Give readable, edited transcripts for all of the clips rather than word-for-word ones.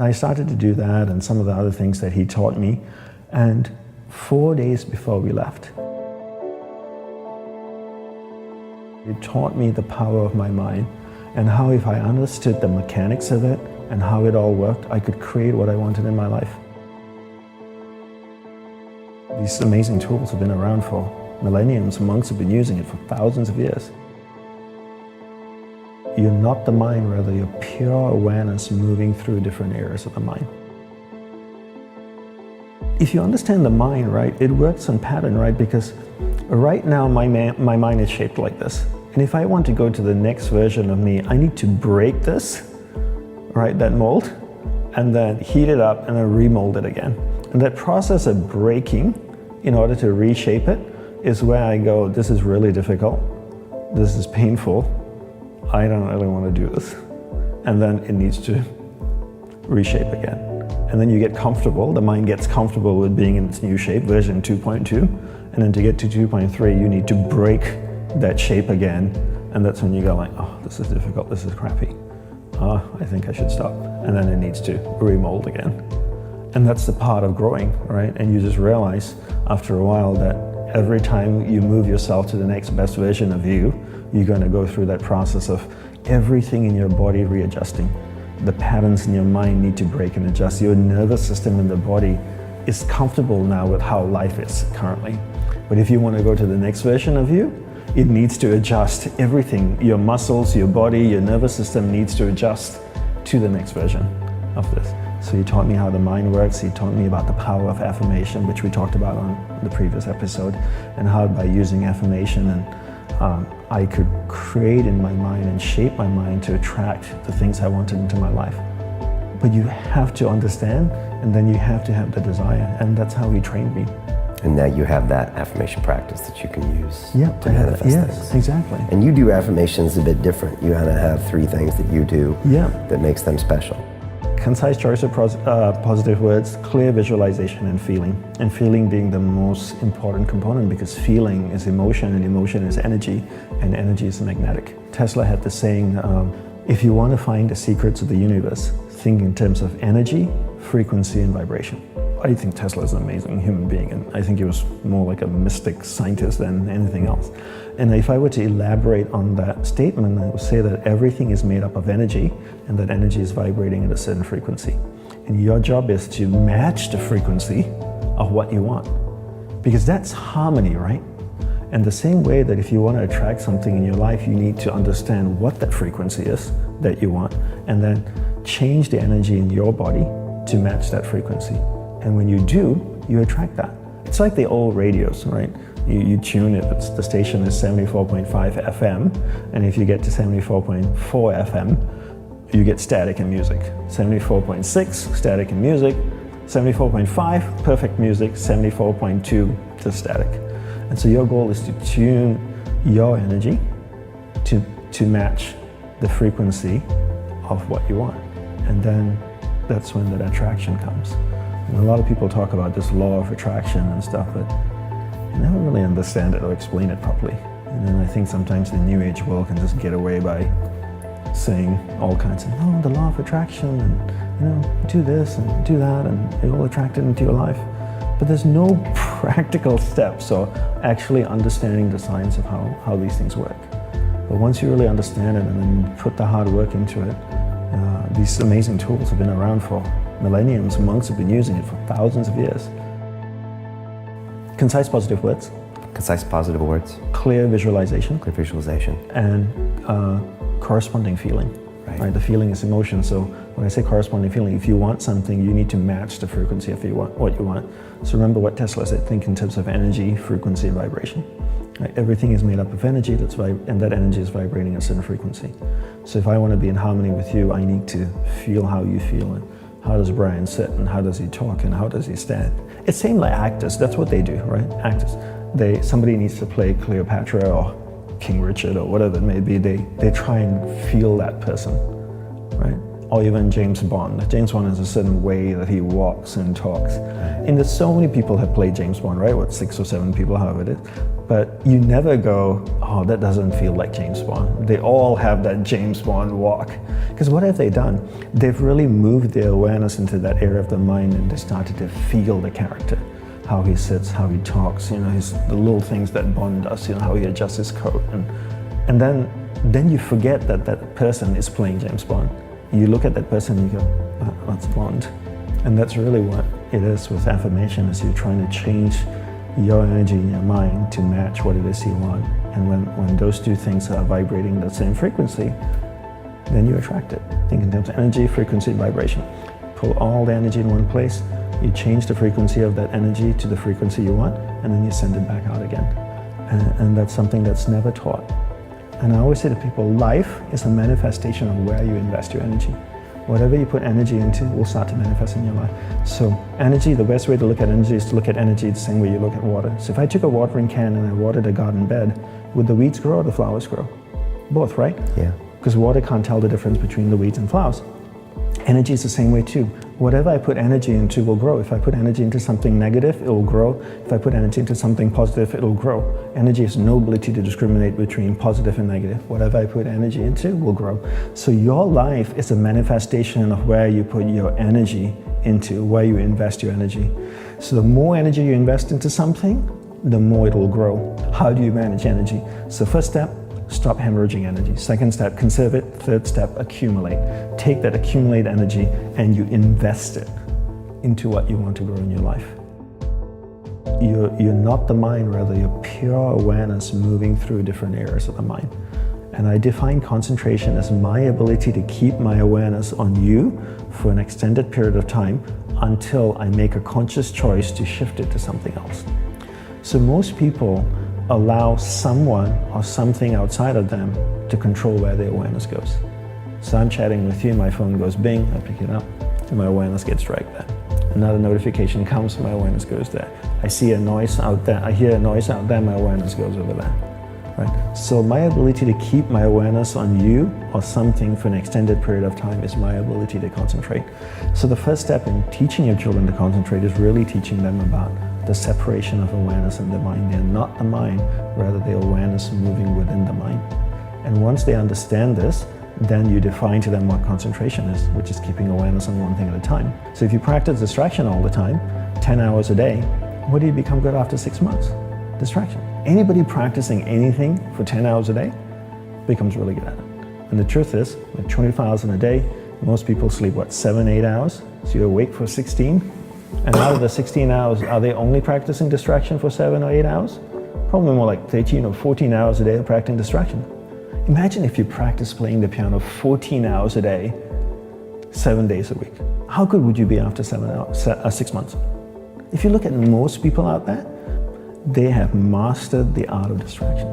I started to do that and some of the other things that he taught me. And 4 days before we left, it taught me the power of my mind and how if I understood the mechanics of it and how it all worked, I could create what I wanted in my life. These amazing tools have been around for millenniums. Monks have been using it for thousands of years. You're not the mind, rather you're pure awareness moving through different areas of the mind. If you understand the mind, right, it works on pattern, right? Because right now my mind is shaped like this. And if I want to go to the next version of me, I need to break this, right, that mold, and then heat it up and then remold it again. And that process of breaking in order to reshape it is where I go, this is really difficult, this is painful, I don't really want to do this. And then it needs to reshape again. And then you get comfortable, the mind gets comfortable with being in its new shape, version 2.2. And then to get to 2.3, you need to break that shape again. And that's when you go like, oh, this is difficult, this is crappy. I think I should stop. And then it needs to remold again. And that's the part of growing, right? And you just realize after a while that every time you move yourself to the next best version of you, you're going to go through that process of everything in your body readjusting. The patterns in your mind need to break and adjust. Your nervous system in the body is comfortable now with how life is currently. But if you want to go to the next version of you, it needs to adjust everything. Your muscles, your body, your nervous system needs to adjust to the next version of this. So he taught me how the mind works. He taught me about the power of affirmation, which we talked about on the previous episode, and how by using affirmation I could create in my mind and shape my mind to attract the things I wanted into my life. But you have to understand, and then you have to have the desire, and that's how he trained me. And now you have that affirmation practice that you can use to manifest things. Yes, exactly. And you do affirmations a bit different. You kind of have 3 things that you do that makes them special. Concise choice of positive words, clear visualization, and feeling. And feeling being the most important component, because feeling is emotion and emotion is energy, and energy is magnetic. Tesla had the saying, if you want to find the secrets of the universe, think in terms of energy, frequency, and vibration. I think Tesla is an amazing human being, and I think he was more like a mystic scientist than anything else. And if I were to elaborate on that statement, I would say that everything is made up of energy, and that energy is vibrating at a certain frequency. And your job is to match the frequency of what you want, because that's harmony, right? And the same way that if you want to attract something in your life, you need to understand what that frequency is that you want, and then change the energy in your body to match that frequency. And when you do, you attract that. It's like the old radios, right? You tune it, the station is 74.5 FM, and if you get to 74.4 FM, you get static and music. 74.6, static and music. 74.5, perfect music. 74.2, just static. And so your goal is to tune your energy to match the frequency of what you want. And then that's when that attraction comes. And a lot of people talk about this law of attraction and stuff, but you never really understand it or explain it properly. And then I think sometimes the New Age world can just get away by saying all kinds of, no, the law of attraction, and do this and do that, and it will attract it into your life. But there's no practical steps or actually understanding the science of how these things work. But once you really understand it and then put the hard work into it, these amazing tools have been around for millenniums. Monks have been using it for thousands of years. Concise positive words. Concise positive words. Clear visualization. Clear visualization. And corresponding feeling. Right? The feeling is emotion. So when I say corresponding feeling, if you want something, you need to match the frequency of what you want. So remember what Tesla said, think in terms of energy, frequency, and vibration. Right? Everything is made up of energy, and that energy is vibrating at a certain frequency. So if I want to be in harmony with you, I need to feel how you feel, and how does Brian sit, and how does he talk, and how does he stand. It's same like actors, that's what they do, right? Actors. Somebody needs to play Cleopatra or King Richard or whatever it may be, they try and feel that person, right? Or even James Bond. James Bond has a certain way that he walks and talks. And there's so many people have played James Bond, right? 6 or 7 people, however it is. But you never go, oh, that doesn't feel like James Bond. They all have that James Bond walk. Because what have they done? They've really moved their awareness into that area of the mind, and they started to feel the character. How he sits, how he talks, the little things that Bond does, how he adjusts his coat. And then you forget that that person is playing James Bond. You look at that person and you go, oh, that's Bond. And that's really what it is with affirmation, is you're trying to change your energy in your mind to match what it is you want. And when those two things are vibrating the same frequency, then you attract it. Think in terms of energy, frequency, vibration. Pull all the energy in one place, you change the frequency of that energy to the frequency you want, and then you send it back out again. And that's something that's never taught. And I always say to people, life is a manifestation of where you invest your energy. Whatever you put energy into will start to manifest in your life. So energy, the best way to look at energy is to look at energy the same way you look at water. So if I took a watering can and I watered a garden bed, would the weeds grow or the flowers grow? Both, right? Yeah. Because water can't tell the difference between the weeds and flowers. Energy is the same way too. Whatever I put energy into will grow. If I put energy into something negative, it will grow. If I put energy into something positive, it will grow. Energy has no ability to discriminate between positive and negative. Whatever I put energy into will grow. So your life is a manifestation of where you put your energy into, where you invest your energy. So the more energy you invest into something, the more it will grow. How do you manage energy? So first step, stop hemorrhaging energy. Second step, conserve it. Third step, accumulate. Take that accumulated energy and you invest it into what you want to grow in your life. You're not the mind, rather you're pure awareness moving through different areas of the mind. And I define concentration as my ability to keep my awareness on you for an extended period of time until I make a conscious choice to shift it to something else. So most people allow someone or something outside of them to control where their awareness goes. So I'm chatting with you, my phone goes bing, I pick it up, and my awareness gets dragged there. Another notification comes, my awareness goes there. I see a noise out there, I hear a noise out there, my awareness goes over there. Right? So my ability to keep my awareness on you or something for an extended period of time is my ability to concentrate. So the first step in teaching your children to concentrate is really teaching them about the separation of awareness and the mind. They're not the mind, rather the awareness moving within the mind. And once they understand this, then you define to them what concentration is, which is keeping awareness on one thing at a time. So if you practice distraction all the time, 10 hours a day, what do you become good after 6 months? Distraction. Anybody practicing anything for 10 hours a day becomes really good at it. And the truth is, with 24 hours in a day, most people sleep, 7, 8 hours? So you're awake for 16. And out of the 16 hours, are they only practicing distraction for 7 or 8 hours? Probably more like 13 or 14 hours a day of practicing distraction. Imagine if you practice playing the piano 14 hours a day, 7 days a week. How good would you be after 6 months? If you look at most people out there, they have mastered the art of distraction.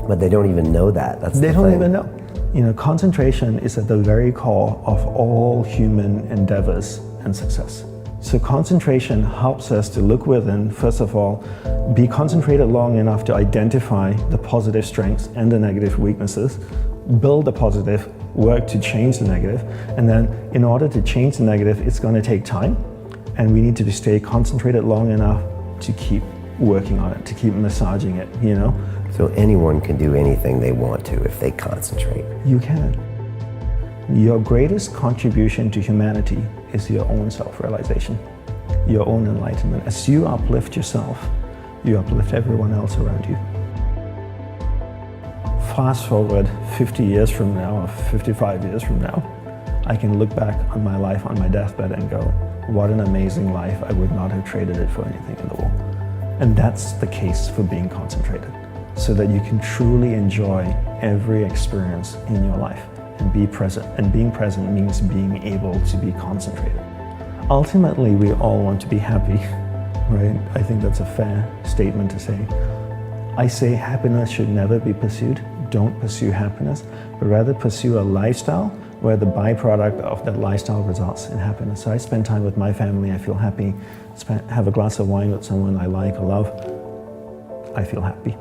But they don't even know that. They don't even know. Concentration is at the very core of all human endeavors and success. So concentration helps us to look within, first of all, be concentrated long enough to identify the positive strengths and the negative weaknesses, build the positive, work to change the negative, and then in order to change the negative, it's going to take time, and we need to stay concentrated long enough to keep working on it, to keep massaging it, So anyone can do anything they want to if they concentrate. You can. Your greatest contribution to humanity is your own self-realization, your own enlightenment. As you uplift yourself, you uplift everyone else around you. Fast forward 50 years from now, or 55 years from now, I can look back on my life on my deathbed and go, what an amazing life. I would not have traded it for anything in the world. And that's the case for being concentrated, so that you can truly enjoy every experience in your life and be present. And being present means being able to be concentrated. Ultimately, we all want to be happy, right? I think that's a fair statement to say. I say happiness should never be pursued. Don't pursue happiness, but rather pursue a lifestyle where the byproduct of that lifestyle results in happiness. So I spend time with my family, I feel happy. Have a glass of wine with someone I like or love, I feel happy.